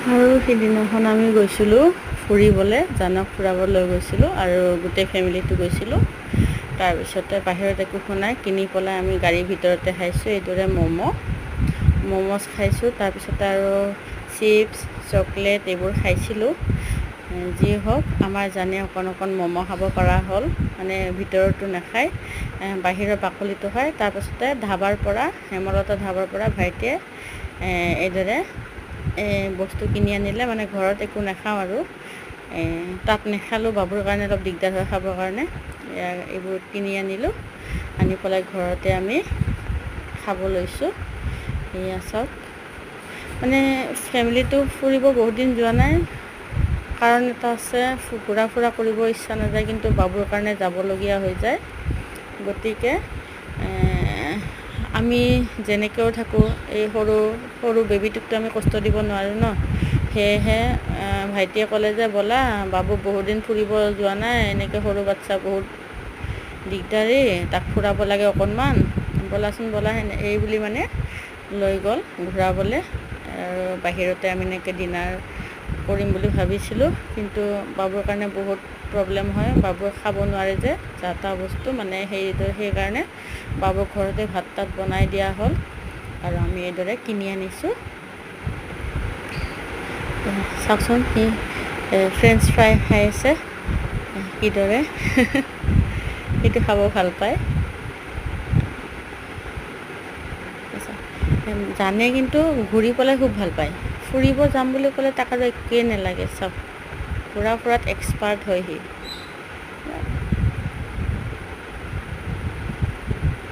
আৰু সেইদিনাখন আমি গৈছিলোঁ ফুৰিবলৈ, জানক ফুৰাব লৈ গৈছিলোঁ আৰু গোটেই ফেমিলিটো গৈছিলোঁ। তাৰপিছতে বাহিৰত একো শুনাই কিনি পেলাই আমি গাড়ীৰ ভিতৰতে খাইছোঁ এইদৰে ম'ম'জ খাইছোঁ। তাৰপিছতে আৰু চিপছ চকলেট এইবোৰ খাইছিলোঁ। যি হওক আমাৰ জানে অকণ ম'ম' খাব পৰা হ'ল, মানে ভিতৰতো নাখায়, বাহিৰৰ বাকলিটো খায়। তাৰপিছতে হেমলতা ধাবাৰ পৰা ভাইটিয়ে এইদৰে বস্তু কিনি আনিলে, মানে ঘৰত একো নাখাওঁ আৰু তাত নাখালোঁ, বাবুৰ কাৰণে অলপ দিগদাৰ হয় খাবৰ কাৰণে। এইবোৰ কিনি আনিলোঁ, আনি পেলাই ঘৰতে আমি খাব লৈছোঁ। এয়া চাওক, মানে ফেমিলিটো ফুৰিব বহুত দিন যোৱা নাই, কাৰণ এটা আছে, ঘূৰা ফুৰা কৰিব ইচ্ছা নাযায়, কিন্তু বাবুৰ কাৰণে যাবলগীয়া হৈ যায়। গতিকে আমি যেনেকৈও থাকোঁ, এই সৰু বেবীটোকতো আমি কষ্ট দিব নোৱাৰোঁ ন। সেয়েহে ভাইটিয়ে ক'লে যে ব'লা, বাবু বহুত দিন ফুৰিব যোৱা নাই, এনেকৈ সৰু বাচ্ছা বহুত দিগদাৰী, তাক ফুৰাব লাগে অকণমান, ব'লাচোন ব'লা, এই বুলি মানে লৈ গ'ল ঘূৰাবলৈ। আৰু বাহিৰতে আমি এনেকৈ ডিনাৰ কৰিম বুলি ভাবিছিলোঁ, কিন্তু বাবুৰ কাৰণে বহুত প্ৰব্লেম হয়, বাবুয়ে খাব নোৱাৰে যে যা তা বস্তু, মানে সেইকাৰণে বাবুক ঘৰতে ভাত তাত বনাই দিয়া হ'ল আৰু আমি এইদৰে কিনি আনিছোঁ। চাওকচোন, সি ফ্ৰেঞ্চ ফ্ৰাই খাই আছে কিদৰে সেইটো খাব ভাল পায়। জানে কিন্তু ঘূৰি পেলাই খুব ভাল পায়, ফুৰিব যাম বুলি ক'লে তাক আৰু একোৱেই নালাগে। চব ঘূৰা ফুৰাত এক্সপাৰ্ট হয় সি।